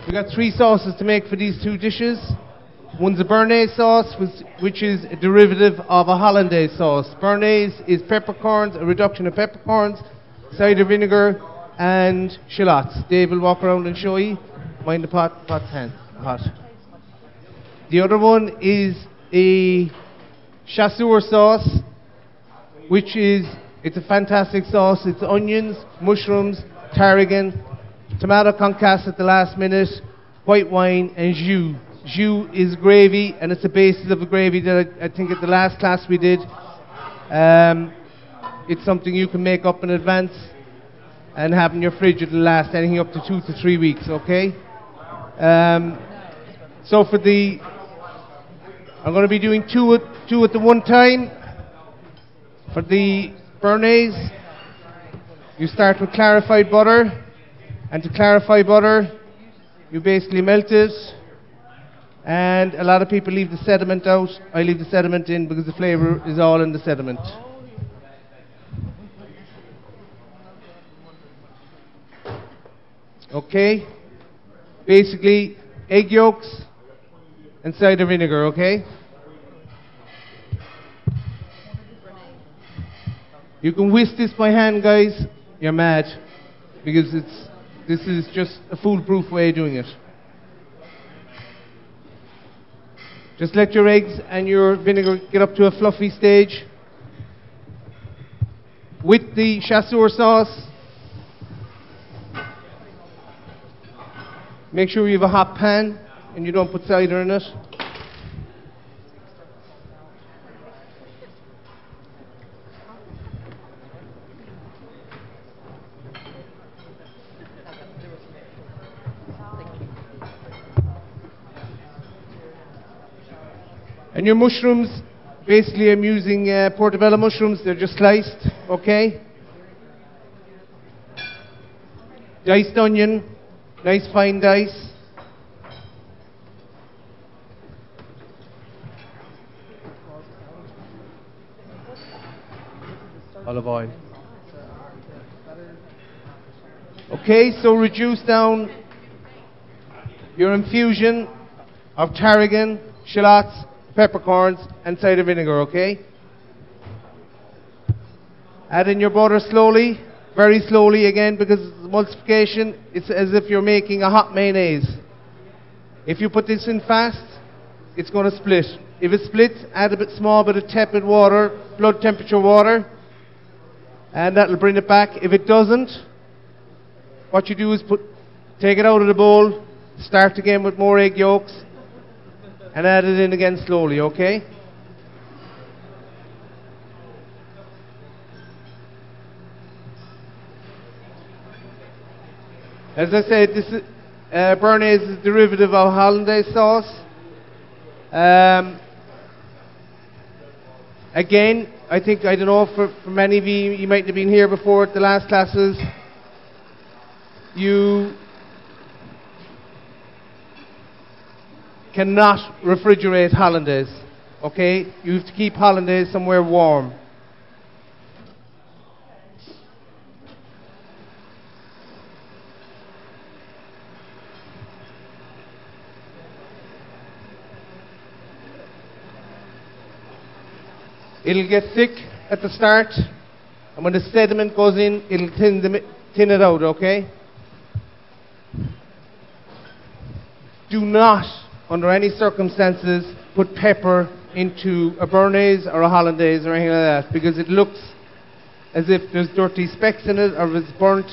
We got 3 sauces to make for these 2 dishes. One's a Bearnaise sauce, which is a derivative of a hollandaise sauce. Bearnaise is peppercorns, a reduction of peppercorns, cider vinegar, and shallots. Dave will walk around and show you. Mind the pot's hot. The other one is a Chasseur sauce, which is, it's a fantastic sauce. It's onions, mushrooms, tarragon, tomato concasse at the last minute, white wine, and jus. Jus is gravy, and it's the basis of the gravy that I think at the last class we did. It's something you can make up in advance and have in your fridge. It'll last anything up to 2 to 3 weeks, okay? So for the, I'm going to be doing two at the one time. For the Bearnaise, you start with clarified butter, and to clarify butter, you basically melt it, and a lot of people leave the sediment out. I leave the sediment in because the flavour is all in the sediment. Okay, basically egg yolks and cider vinegar, okay? You can whisk this by hand, guys. You're mad, because this is just a foolproof way of doing it. Just let your eggs and your vinegar get up to a fluffy stage. With the Chasseur sauce, make sure you have a hot pan and you don't put cider in it. And your mushrooms, basically I'm using portobello mushrooms, they're just sliced, okay? Diced onion, nice fine dice. Olive oil. Okay, so reduce down your infusion of tarragon, shallots, peppercorns, and cider vinegar, okay? Add in your butter slowly, very slowly again, because emulsification, it's as if you're making a hot mayonnaise. If you put this in fast, it's going to split. If it splits, add a small bit of tepid water, blood temperature water, and that'll bring it back. If it doesn't, what you do is take it out of the bowl, start again with more egg yolks, and add it in again slowly, okay? As I said, this is Bearnaise is a derivative of hollandaise sauce. Again, I don't know, for many of you, you might have been here before at the last classes. You cannot refrigerate hollandaise, okay? You have to keep hollandaise somewhere warm. It'll get thick at the start, and when the sediment goes in, it'll thin it out, okay? Do not, under any circumstances, put pepper into a Bearnaise or a hollandaise or anything like that, because it looks as if there's dirty specks in it or it's burnt.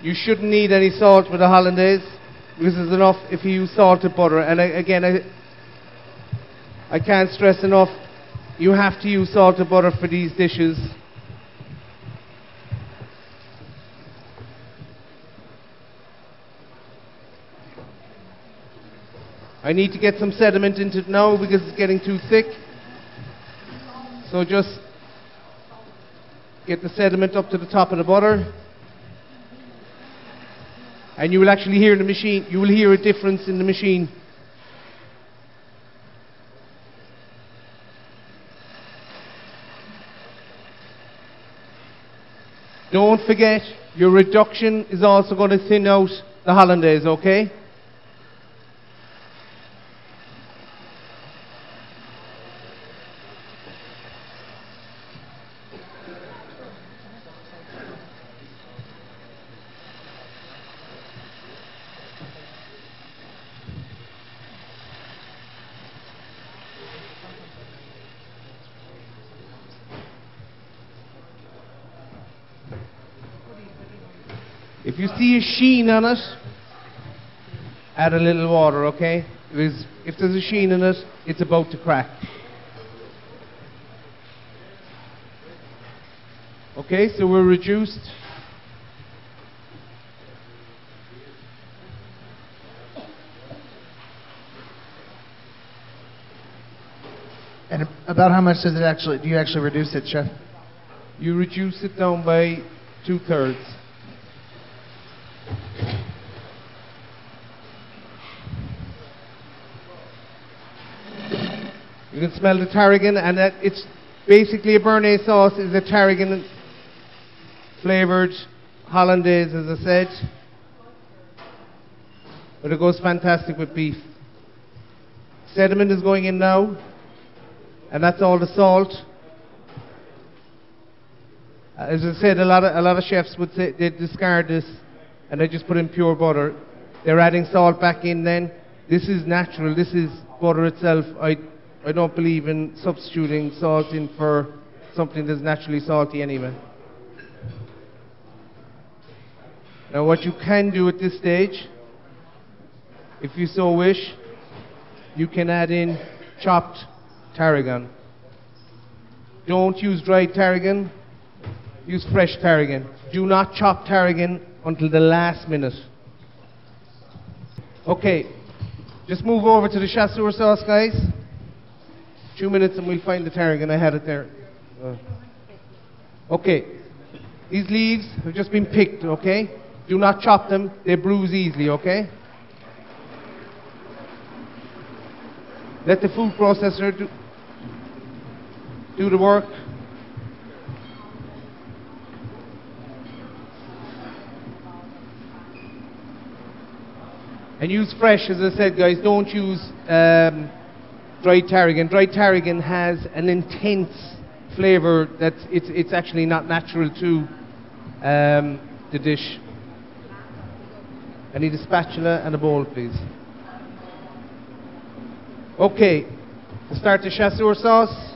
You shouldn't need any salt with a hollandaise, because there's enough if you use salted butter. And I can't stress enough, you have to use salted butter for these dishes. I need to get some sediment into it now because it's getting too thick. So just get the sediment up to the top of the butter. And you will actually hear the machine, you will hear a difference in the machine. Don't forget, your reduction is also going to thin out the hollandaise, okay? If you see a sheen on it, add a little water, okay? If there's a sheen in it, it's about to crack. Okay, so we're reduced. And about how much do you actually reduce it, Chef? You reduce it down by 2/3. You can smell the tarragon, and that it's basically a Bearnaise sauce is a tarragon flavored hollandaise, as I said. But it goes fantastic with beef. Sediment is going in now, and that's all the salt. As I said, a lot of chefs would say they discard this and they just put in pure butter. They're adding salt back in then. This is natural, this is butter itself. I don't believe in substituting salt in for something that's naturally salty anyway. Now what you can do at this stage, if you so wish, you can add in chopped tarragon. Don't use dried tarragon, use fresh tarragon. Do not chop tarragon until the last minute. Okay, just move over to the Chasseur sauce, guys. 2 minutes and we'll find the tarragon. I had it there. Okay, these leaves have just been picked, okay? Do not chop them, they bruise easily, okay? Let the food processor do the work. And use fresh, as I said, guys. Don't use dried tarragon. Dried tarragon has an intense flavour that it's actually not natural to the dish. I need a spatula and a bowl, please. Okay, to start the Chasseur sauce.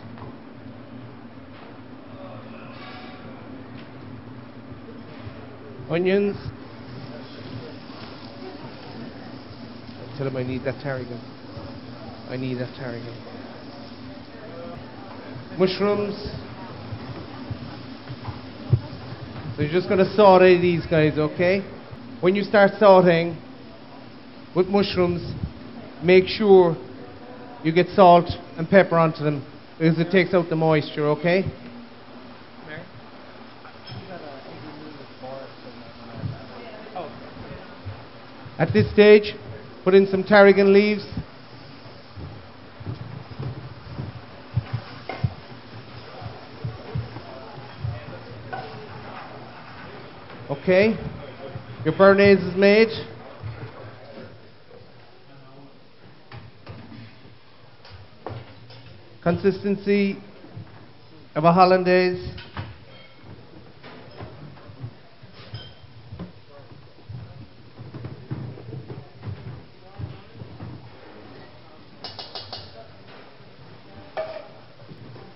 Onions. Tell him I need that tarragon. I need that tarragon. Mushrooms. So you're just going to saute these guys, okay? When you start sauteing with mushrooms, make sure you get salt and pepper onto them because it takes out the moisture, okay? At this stage, put in some tarragon leaves. Okay, your Bearnaise is made. Consistency of a hollandaise.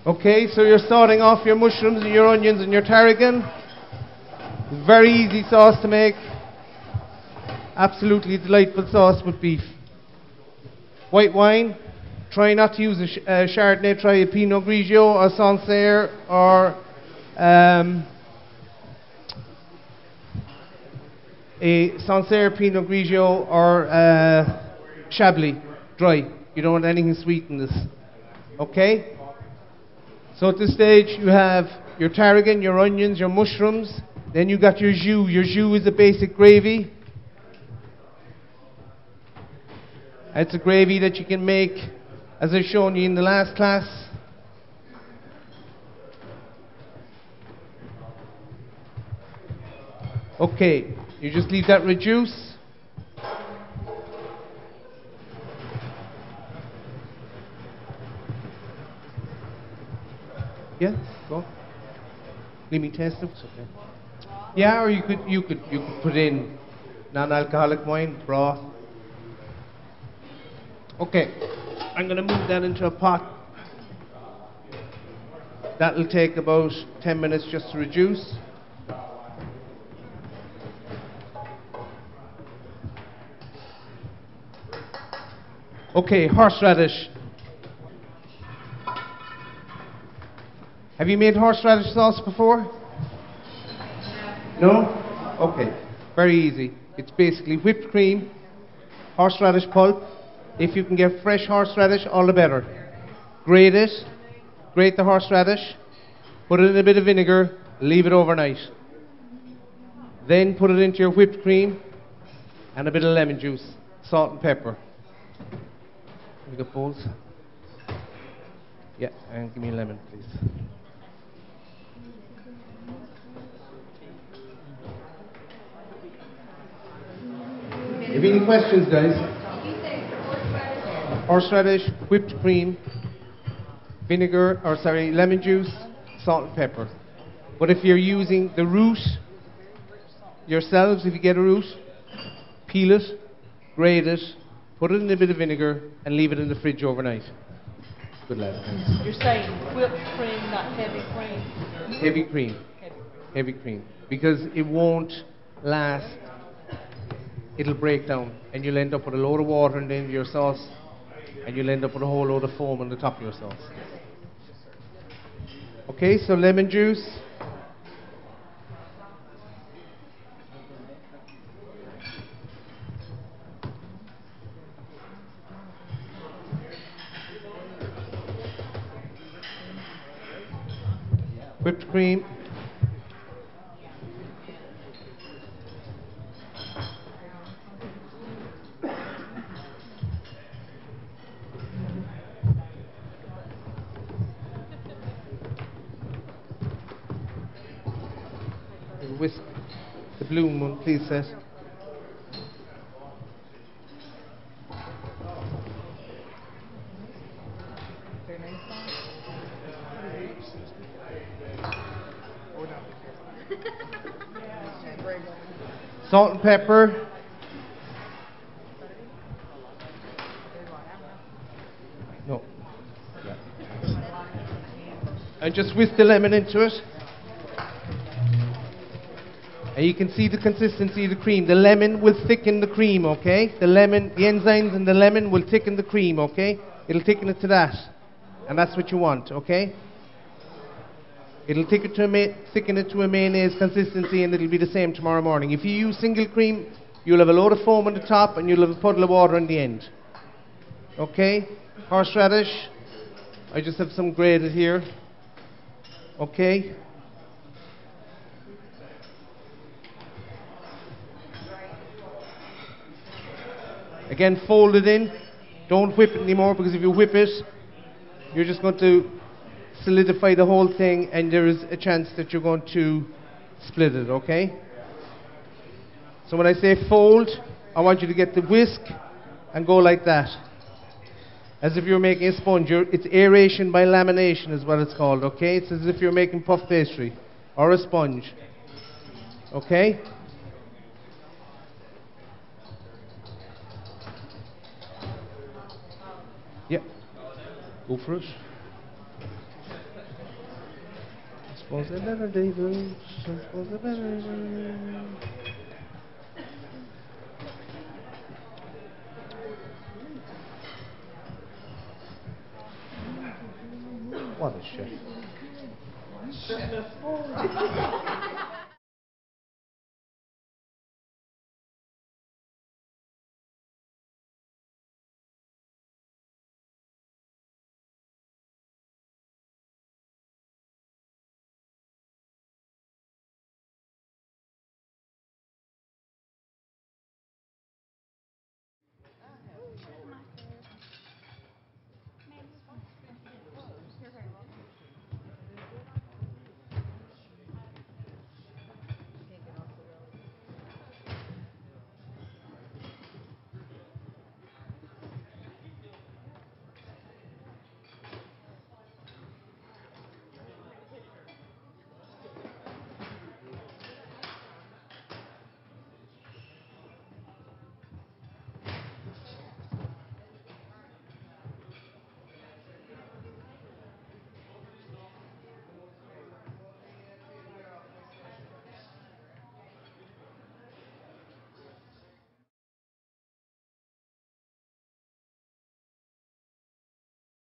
Okay, so you're sauteing off your mushrooms and your onions and your tarragon. Very easy sauce to make. Absolutely delightful sauce with beef. White wine. Try not to use a Chardonnay. Try a Pinot Grigio or Sancerre or a Sancerre, Pinot Grigio or Chablis. Dry. You don't want anything sweet in this. Okay? So at this stage you have your tarragon, your onions, your mushrooms. Then you got your jus. Your jus is a basic gravy. It's a gravy that you can make as I've shown you in the last class. Okay, you just leave that reduce. Yeah, go. Let me taste it. It's okay. Yeah, or you could put in non-alcoholic wine, broth. Okay, I'm gonna move that into a pot. That'll take about 10 minutes just to reduce. Okay, horseradish. Have you made horseradish sauce before? No? Okay, very easy. It's basically whipped cream, horseradish pulp. If you can get fresh horseradish, all the better. Grate it, grate the horseradish, put it in a bit of vinegar, leave it overnight. Then put it into your whipped cream and a bit of lemon juice, salt and pepper. Have you got bowls? Yeah, and give me a lemon, please. Have you any questions, guys? Horseradish, whipped cream, vinegar, or sorry, lemon juice, salt and pepper. But if you're using the root yourselves, if you get a root, peel it, grate it, put it in a bit of vinegar, and leave it in the fridge overnight. Good lad. Thanks. You're saying whipped cream, not heavy cream? Heavy cream. Heavy cream. Because it won't last. It'll break down, and you'll end up with a load of water in the end of your sauce, and you'll end up with a whole load of foam on the top of your sauce. Okay, so lemon juice. Whipped cream. Whisk the bloom one, please, Seth. Salt and pepper. No. And just whisk the lemon into it. And you can see the consistency of the cream. The lemon will thicken the cream, okay? The enzymes in the lemon will thicken the cream, okay? It'll thicken it to that. And that's what you want, okay? It'll thicken it to a mayonnaise consistency, and it'll be the same tomorrow morning. If you use single cream, you'll have a load of foam on the top, and you'll have a puddle of water in the end. Okay? Horseradish. I just have some grated here. Okay? Again, fold it in. Don't whip it anymore, because if you whip it, you're just going to solidify the whole thing, and there is a chance that you're going to split it, okay? So when I say fold, I want you to get the whisk and go like that. As if you're making a sponge. It's aeration by lamination is what it's called, okay? It's as if you're making puff pastry or a sponge. Okay? Yep. Go for it. Suppose they're better, David. Suppose they're better. What a chef.